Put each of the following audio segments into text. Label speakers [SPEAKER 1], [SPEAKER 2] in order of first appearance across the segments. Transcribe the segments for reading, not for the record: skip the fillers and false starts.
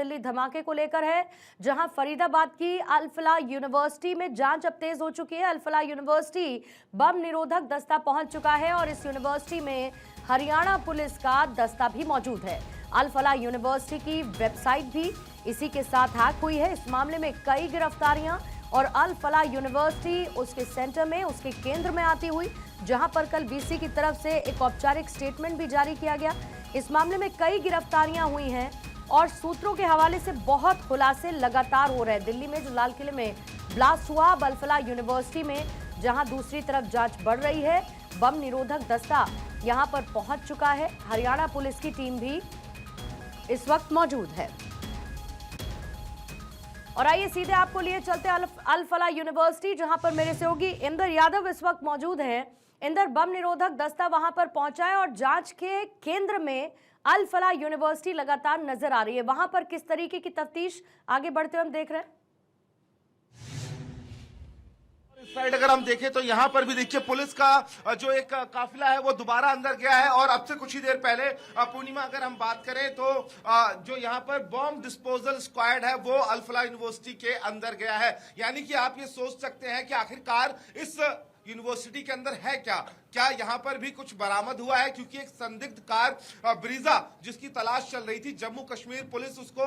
[SPEAKER 1] दिल्ली धमाके को लेकर है, जहां फरीदाबाद की अल फलाह यूनिवर्सिटी में जांच अब तेज हो चुकी है। अल फलाह यूनिवर्सिटी बम निरोधक दस्ता पहुंच चुका है और इस यूनिवर्सिटी में हरियाणा पुलिस का दस्ता भी मौजूद है। अल फलाह यूनिवर्सिटी की वेबसाइट भी इसी के साथ हैक हुई है। इस मामले में कई गिरफ्तारियां और अल फलाह यूनिवर्सिटी उसके सेंटर में, उसके केंद्र में आती हुई, जहां पर कल वीसी की तरफ से एक औपचारिक स्टेटमेंट भी जारी किया गया। इस मामले में कई गिरफ्तारियां हुई हैं और सूत्रों के हवाले से बहुत खुलासे लगातार हो रहे हैं। दिल्ली में जो लाल किले में ब्लास्ट हुआ, अल फलाह यूनिवर्सिटी में, जहां दूसरी तरफ जांच बढ़ रही है, बम निरोधक दस्ता यहां पर पहुंच चुका है। हरियाणा पुलिस की टीम भी इस वक्त मौजूद है। और आइए सीधे आपको लिए चलते अल फलाह यूनिवर्सिटी, जहां पर मेरे सहयोगी इंदर यादव इस वक्त मौजूद हैं। इंदर, बम निरोधक दस्ता वहां पर पहुंचा है और जांच के केंद्र में अल फलाह यूनिवर्सिटी लगातार नजर आ रही है। वहां पर किस तरीके की तफ्तीश आगे बढ़ते हुए हम देख रहे हैं?
[SPEAKER 2] इस साइड अगर हम देखें तो यहाँ पर भी देखिए पुलिस का जो एक काफिला है वो दोबारा अंदर गया है और अब से कुछ ही देर पहले पूर्णिमा अगर हम बात करें तो जो यहाँ पर बॉम्ब डिस्पोजल स्क्वाड है वो अल फलाह यूनिवर्सिटी के अंदर गया है। यानी कि आप ये सोच सकते हैं कि आखिरकार इस यूनिवर्सिटी के अंदर है क्या यहाँ पर भी कुछ बरामद हुआ है, क्योंकि एक संदिग्ध कार ब्रीजा जिसकी तलाश चल रही थी, जम्मू कश्मीर पुलिस उसको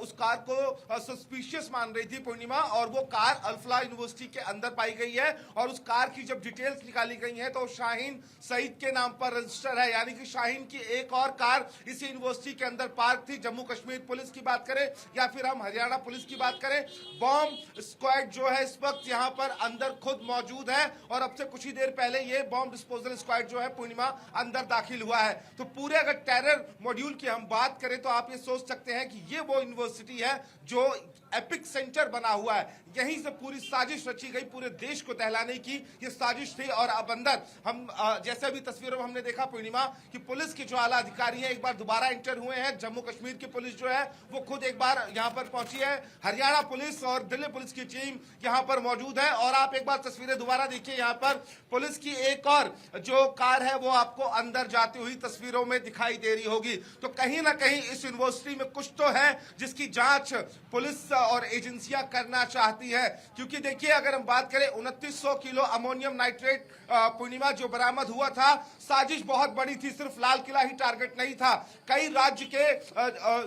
[SPEAKER 2] उस कार को सस्पिशियस मान रही थी पूर्णिमा, और वो कार अल फलाह यूनिवर्सिटी के अंदर पाई गई है। और उस कार की जब डिटेल्स निकाली गई हैं तो शाहीन सईद के नाम पर रजिस्टर है, यानी कि शाहीन की एक और कार इस यूनिवर्सिटी के अंदर पार्क थी। जम्मू कश्मीर पुलिस की बात करें या फिर हम हरियाणा पुलिस की बात करें, बॉम्ब स्क्वाड जो है इस वक्त यहाँ पर अंदर खुद मौजूद है और अब से कुछ ही देर पहले ये बॉम्ब डिस्पोजल स्क्वाड जो है पूर्णिमा अंदर दाखिल हुआ है। तो पूरे अगर टेरर मॉड्यूल की हम बात करें तो आप ये सोच सकते हैं कि ये वो यूनिवर्सिटी है जो एपिक सेंटर बना हुआ है। यहीं से पूरी साजिश रची गई, पूरे देश को दहलाने की ये साजिश थी। और अब अंदर हम जैसे अभी तस्वीरों में हमने देखा पूर्णिमा कि पुलिस के जो आला अधिकारी हैं एक बार दोबारा एंटर हुए हैं। जम्मू कश्मीर की पुलिस जो है वो खुद एक बार यहाँ पर पहुंची है। हरियाणा पुलिस और दिल्ली पुलिस की टीम यहाँ पर मौजूद है। और आप एक बार तस्वीरें दोबारा देखिए, यहाँ पर पुलिस की एक और जो कार है वो आपको अंदर जाती हुई तस्वीरों में दिखाई दे रही होगी। तो कहीं ना कहीं इस यूनिवर्सिटी में कुछ तो है जिसकी जांच पुलिस और एजेंसियां करना चाहती है। क्योंकि देखिए अगर हम बात करें 2900 किलो अमोनियम नाइट्रेट पूर्णिमा जो बरामद हुआ था, साजिश बहुत बड़ी थी, सिर्फ लाल किला ही टारगेट नहीं था। कई राज्य के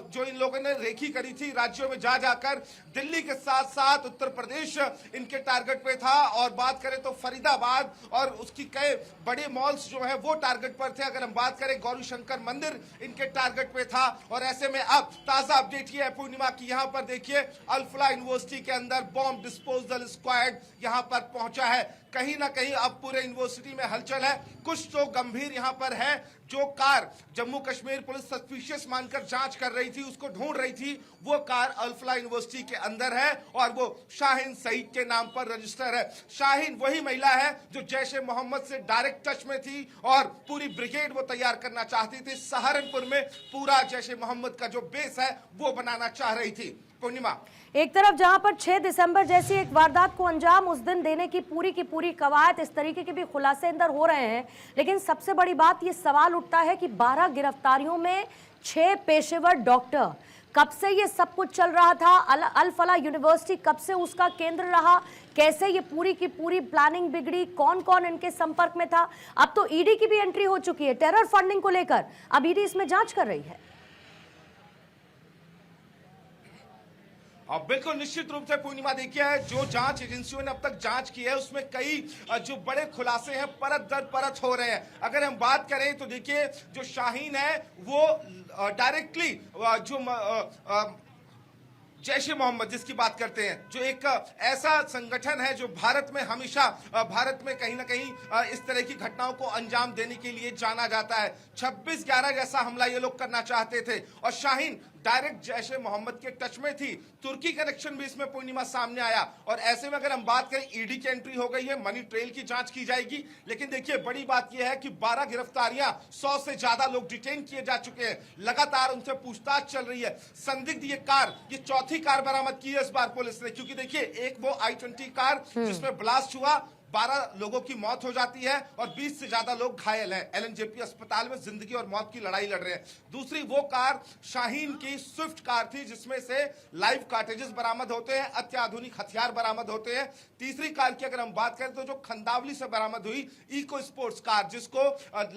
[SPEAKER 2] जो इन लोगों ने रेकी करी थी, राज्यों में जा जाकर दिल्ली के साथ साथ उत्तर प्रदेश इनके टारगेट पे था। और बात करें तो फरीदाबाद और उसकी कई बड़े मॉल्स जो है वो टारगेट पर थे। अगर हम बात करें गौरी शंकर मंदिर इनके टारगेट पे था। और ऐसे में अब ताजा अपडेट ये है पूर्णिमा की, यहाँ पर देखिए अल फलाह यूनिवर्सिटी के अंदर बॉम्ब डिस्पोजल स्क्वाड यहाँ पर पहुंचा है। कहीं ना कहीं अब पूरे यूनिवर्सिटी में हलचल है। कुछ तो गंभीर यहाँ पर है। जो car Jammu Kashmir police suspicious मानकर जांच कर रही थी, उसको ढूंढ रही थी, वो कार अल फलाह यूनिवर्सिटी के अंदर है और वो शाहीन सईद के नाम पर रजिस्टर है। शाहीन वही महिला है जो जैश ए मोहम्मद से डायरेक्ट टच में थी और पूरी ब्रिगेड वो तैयार करना चाहती थी। सहारनपुर में पूरा जैश ए मोहम्मद का जो बेस है वो बनाना चाह रही थी। पूर्णिमा,
[SPEAKER 1] एक तरफ जहां पर 6 दिसंबर जैसी एक वारदात को अंजाम उस दिन देने की पूरी कवायद, इस तरीके के भी खुलासे अंदर हो रहे हैं, लेकिन सबसे बड़ी बात ये सवाल उठता है कि 12 गिरफ्तारियों में 6 पेशेवर डॉक्टर, कब से ये सब कुछ चल रहा था? अल फलाह यूनिवर्सिटी कब से उसका केंद्र रहा? कैसे ये पूरी की पूरी प्लानिंग बिगड़ी? कौन कौन इनके संपर्क में था? अब तो ईडी की भी एंट्री हो चुकी है टेरर फंडिंग को लेकर। अब ईडी इसमें जांच कर रही है।
[SPEAKER 2] बिल्कुल निश्चित रूप से पूर्णिमा देखिए, जो जांच एजेंसियों ने अब तक जांच की है उसमें कई जो बड़े खुलासे हैं परत दर परत हो रहे हैं। अगर हम बात करें तो देखिए जो शाहीन है वो डायरेक्टली जो जैश ए मोहम्मद जिसकी बात करते हैं, जो एक ऐसा संगठन है जो भारत में हमेशा भारत में कहीं ना कहीं इस तरह की घटनाओं को अंजाम देने के लिए जाना जाता है। 26/11 जैसा हमला ये लोग करना चाहते थे और शाहीन डायरेक्ट जैश ए मोहम्मद के टच में थी। तुर्की कनेक्शन भी इसमें पूर्णिमा सामने आया। और ऐसे में अगर हम बात करें ईडी की एंट्री हो गई है, मनी ट्रेल की जांच की जाएगी। लेकिन देखिए बड़ी बात यह है कि 12 गिरफ्तारियां, 100 से ज्यादा लोग डिटेन किए जा चुके हैं, लगातार उनसे पूछताछ चल रही है। संदिग्ध ये कार, ये चौथी कार बरामद की है इस बार पुलिस ने, क्योंकि देखिए एक वो i20 कार जिसमें ब्लास्ट हुआ, 12 लोगों की मौत हो जाती है और 20 से ज्यादा लोग घायल हैं। एलएनजेपी अस्पताल में जिंदगी और मौत की लड़ाई लड़ रहे हैं। दूसरी वो कार शाहीन की स्विफ्ट कार थी जिसमें से लाइव कार्टेजेस बरामद होते हैं, अत्याधुनिक हथियार बरामद होते हैं। तीसरी कार की अगर हम बात करें तो जो खंदावली से बरामद हुई इको स्पोर्ट्स कार, जिसको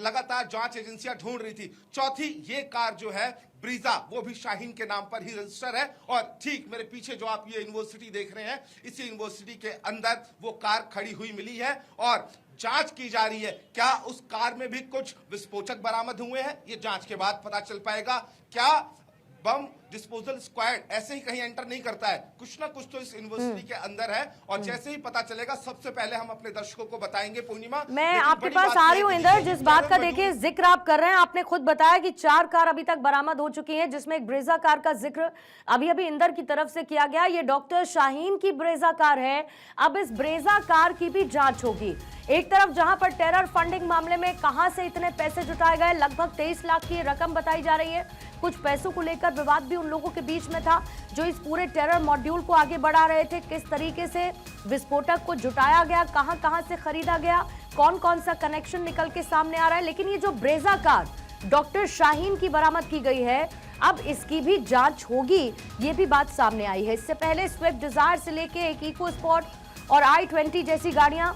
[SPEAKER 2] लगातार जांच एजेंसियां ढूंढ रही थी। चौथी ये कार जो है ब्रीजा, वो भी शाहीन के नाम पर ही रजिस्टर है। और ठीक मेरे पीछे जो आप ये यूनिवर्सिटी देख रहे हैं, इसी यूनिवर्सिटी के अंदर वो कार खड़ी हुई मिली है और जांच की जा रही है। क्या उस कार में भी कुछ विस्फोटक बरामद हुए हैं, ये जांच के बाद पता चल पाएगा। क्या बम डिस्पोजल स्क्वाड ऐसे ही कहीं एंटर नहीं करता है, कुछ ना कुछ तो इस यूनिवर्सिटी के अंदर है। और जैसे ही पता चलेगा सबसे पहले हम अपने दर्शकों को बताएंगे। पूर्णिमा,
[SPEAKER 1] मैं आपके पास आ रही हूँ इंदर, जिस बात का देखिए जिक्र आप कर रहे हैं, आपने खुद बताया कि 4 कार अभी तक बरामद हो चुकी हैं, जिसमें एक ब्रेजा कार का जिक्र अभी अभी इंदर की तरफ से किया गया। ये डॉक्टर शाहीन की ब्रेजा कार है। अब इस ब्रेजा कार की भी जांच होगी। एक तरफ जहां पर टेरर फंडिंग मामले में कहां से इतने पैसे जुटाए गए, लगभग 23 लाख की रकम बताई जा रही है। कुछ पैसों को लेकर विवाद भी उन लोगों के बीच में था जो इस पूरे टेरर मॉड्यूल को आगे बढ़ा रहे थे। किस तरीके से विस्फोटक को जुटाया गया, कहां कहां से खरीदा गया, कौन कौन सा कनेक्शन निकल के सामने आ रहा है। लेकिन ये जो ब्रेजा कार डॉक्टर शाहीन की बरामद की गई है, अब इसकी भी जांच होगी, ये भी बात सामने आई है। इससे पहले स्विफ्ट डिजायर से लेके एक इको स्पोर्ट और i20 जैसी गाड़ियां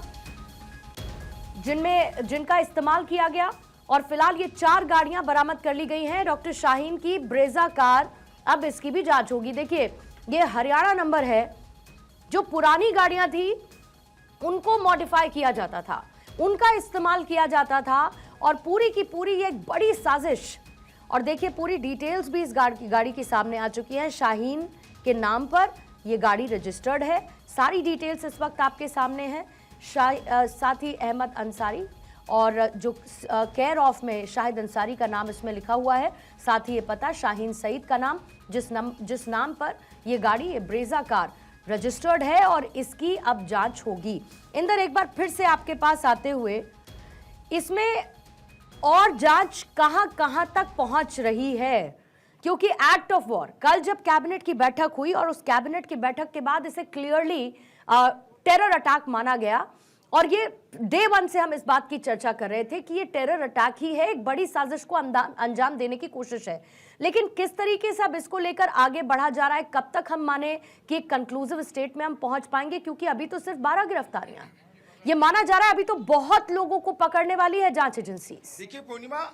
[SPEAKER 1] जिनका इस्तेमाल किया गया, और फिलहाल ये 4 गाड़ियां बरामद कर ली गई हैं। डॉक्टर शाहीन की ब्रेजा कार, अब इसकी भी जांच होगी। देखिए ये हरियाणा नंबर है। जो पुरानी गाड़ियां थी उनको मॉडिफाई किया जाता था, उनका इस्तेमाल किया जाता था, और पूरी की पूरी ये एक बड़ी साजिश। और देखिए पूरी डिटेल्स भी इस गाड़ी की सामने आ चुकी है। शाहीन के नाम पर ये गाड़ी रजिस्टर्ड है। सारी डिटेल्स इस वक्त आपके सामने है। साथ ही अहमद अंसारी और जो केयर ऑफ में शाहिद अंसारी का नाम इसमें लिखा हुआ है। साथ ही ये पता शाहीन सईद का नाम, जिस नाम पर ये गाड़ी, ये ब्रेजा कार रजिस्टर्ड है, और इसकी अब जांच होगी। इंदर एक बार फिर से आपके पास आते हुए, इसमें और जांच कहां कहां तक पहुंच रही है, क्योंकि एक्ट ऑफ वॉर कल जब कैबिनेट की बैठक हुई और उस कैबिनेट की बैठक के बाद इसे क्लियरली टेरर अटैक माना गया। और ये डे 1 से हम इस बात की चर्चा कर रहे थे कि ये टेरर अटैक ही है, एक बड़ी साजिश को अंजाम देने की कोशिश है। लेकिन किस तरीके से अब इसको लेकर आगे बढ़ा जा रहा है, कब तक हम माने कि एक कंक्लूसिव स्टेट में हम पहुंच पाएंगे, क्योंकि अभी तो सिर्फ 12 गिरफ्तारियां, ये माना जा रहा है अभी तो बहुत लोगों को पकड़ने वाली है जांच एजेंसी।
[SPEAKER 2] देखिए पूर्णिमा,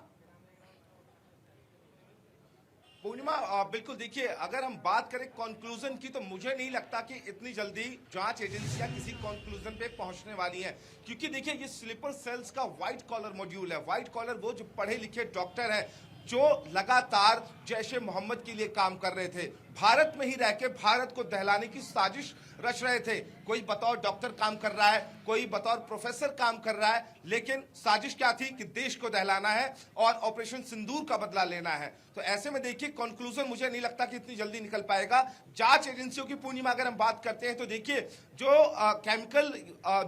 [SPEAKER 2] बिल्कुल देखिए, अगर हम बात करें कंक्लूजन की, तो मुझे नहीं लगता कि इतनी जल्दी जांच एजेंसियां किसी कंक्लूजन पे पहुंचने वाली हैं। क्योंकि देखिए ये स्लीपर सेल्स का व्हाइट कॉलर मॉड्यूल है। व्हाइट कॉलर वो जो पढ़े लिखे डॉक्टर है, जो लगातार जैशे मोहम्मद के लिए काम कर रहे थे, भारत में ही रह के भारत को दहलाने की साजिश रच रहे थे। कोई बतौर डॉक्टर काम कर रहा है, कोई बतौर प्रोफेसर काम कर रहा है, लेकिन साजिश क्या थी कि देश को दहलाना है और ऑपरेशन सिंदूर का बदला लेना है। तो ऐसे में देखिए कंक्लूजन मुझे नहीं लगता कि इतनी जल्दी निकल पाएगा। जांच एजेंसियों की पूर्णिमा अगर हम बात करते हैं तो देखिए जो केमिकल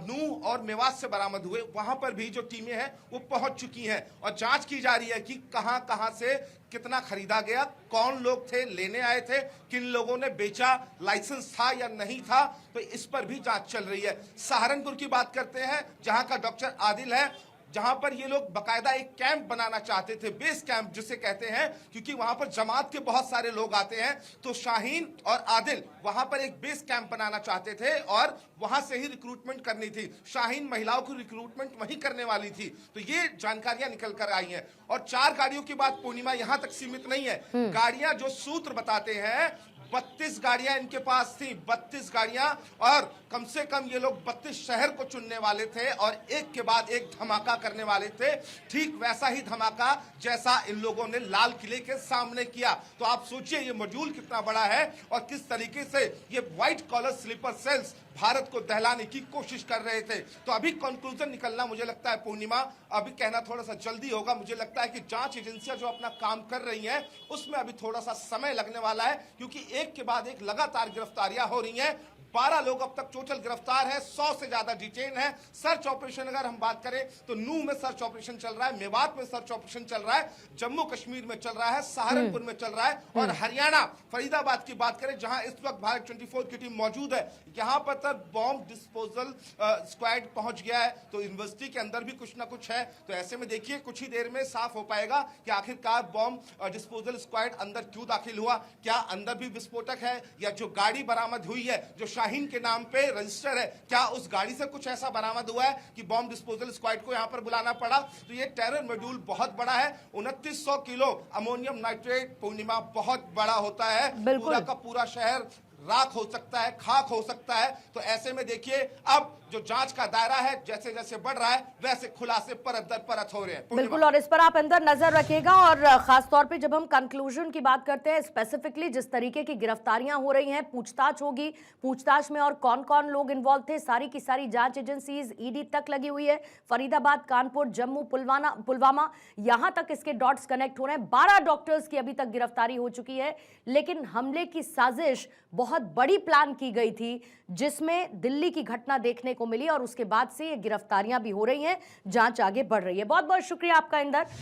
[SPEAKER 2] नूह और मेवात से बरामद हुए, वहां पर भी जो टीमें हैं वो पहुंच चुकी हैं और जांच की जा रही है कि कहां कहां से कितना खरीदा गया, कौन लोग थे, लेने आए थे, किन लोगों ने बेचा, लाइसेंस था या नहीं था, तो इस पर भी जांच चल रही है। सहारनपुर की बात करते हैं, जहां का डॉक्टर आदिल है, जहां पर ये लोग बकायदा एक कैंप बनाना चाहते थे, बेस कैंप जिसे कहते हैं, क्योंकि वहां पर जमात के बहुत सारे लोग आते हैं। तो शाहीन और आदिल वहां पर एक बेस कैंप बनाना चाहते थे और वहां से ही रिक्रूटमेंट करनी थी। शाहीन महिलाओं की रिक्रूटमेंट वहीं करने वाली थी। तो ये जानकारियां निकल कर आई हैं। और 4 गाड़ियों की बात पूर्णिमा यहां तक सीमित नहीं है। गाड़ियां जो सूत्र बताते हैं, 32 गाड़ियां इनके पास थी, 32 गाड़ियां, और कम से कम ये लोग 32 शहर को चुनने वाले थे और एक के बाद एक धमाका करने वाले थे। ठीक वैसा ही धमाका जैसा इन लोगों ने लाल किले के सामने किया। तो आप सोचिए ये मॉड्यूल कितना बड़ा है और किस तरीके से ये white collar sleeper cells Bharat को दहलाने की कोशिश कर रहे थे। तो अभी कंक्लूजन निकलना मुझे लगता है पूर्णिमा, अभी कहना थोड़ा सा जल्दी होगा। मुझे लगता है कि जांच एजेंसियां जो अपना काम कर रही हैं उसमें अभी थोड़ा सा समय लगने वाला है, क्योंकि एक के बाद एक लगातार गिरफ्तारियां हो रही हैं। 12 लोग अब तक टोटल गिरफ्तार है, 100 से ज्यादा डिटेन है। सर्च ऑपरेशन अगर हम बात करें तो नूह में सर्च ऑपरेशन चल रहा है, मेवात में सर्च ऑपरेशन चल रहा है, जम्मू कश्मीर में चल रहा है, सहारनपुर में चल रहा है, और हरियाणा फरीदाबाद की बात करें जहां इस वक्त भारत 24 की टीम मौजूद है, यहां पर तक बॉम्ब डिस्पोजल स्क्वाड पहुंच गया है। तो यूनिवर्सिटी के अंदर भी कुछ ना कुछ है। तो ऐसे में देखिए कुछ ही देर में साफ हो पाएगा कि आखिरकार बॉम्ब डिस्पोजल स्क्वाड अंदर क्यों दाखिल हुआ, क्या अंदर भी विस्फोटक है, या जो गाड़ी बरामद हुई है जो शाहीन के नाम पे रजिस्टर है, क्या उस गाड़ी से कुछ ऐसा बरामद हुआ है कि बॉम्ब डिस्पोजल स्क्वाड को यहां पर बुलाना पड़ा। तो ये टेरर मॉड्यूल बहुत बड़ा है, 2900 किलो अमोनियम नाइट्रेट पूर्णिमा बहुत बड़ा होता है। पूरा का पूरा शहर राख हो सकता है, खाक हो सकता है। तो ऐसे में देखिए अब जो जांच का दायरा है जैसे जैसे बढ़ रहा है वैसे खुलासे परत दर परत हो रहे हैं।
[SPEAKER 1] बिल्कुल, और इस पर आप अंदर नजर रखिएगा। और खासतौर पे जब हम कंक्लूजन की बात करते हैं, स्पेसिफिकली जिस तरीके की गिरफ्तारियां हो रही हैं, पूछताछ होगी, पूछताछ में और कौन कौन लोग इन्वॉल्व थे, सारी की सारी जांच एजेंसीज ईडी तक लगी हुई है। फरीदाबाद, कानपुर, जम्मू, पुलवामा, यहां तक इसके डॉट्स कनेक्ट हो रहे हैं। 12 डॉक्टर्स की अभी तक गिरफ्तारी हो चुकी है, लेकिन हमले की साजिश बहुत बड़ी प्लान की गई थी, जिसमें दिल्ली की घटना देखने को मिली और उसके बाद से ये गिरफ्तारियां भी हो रही हैं, जांच आगे बढ़ रही है। बहुत बहुत शुक्रिया आपका इंदर।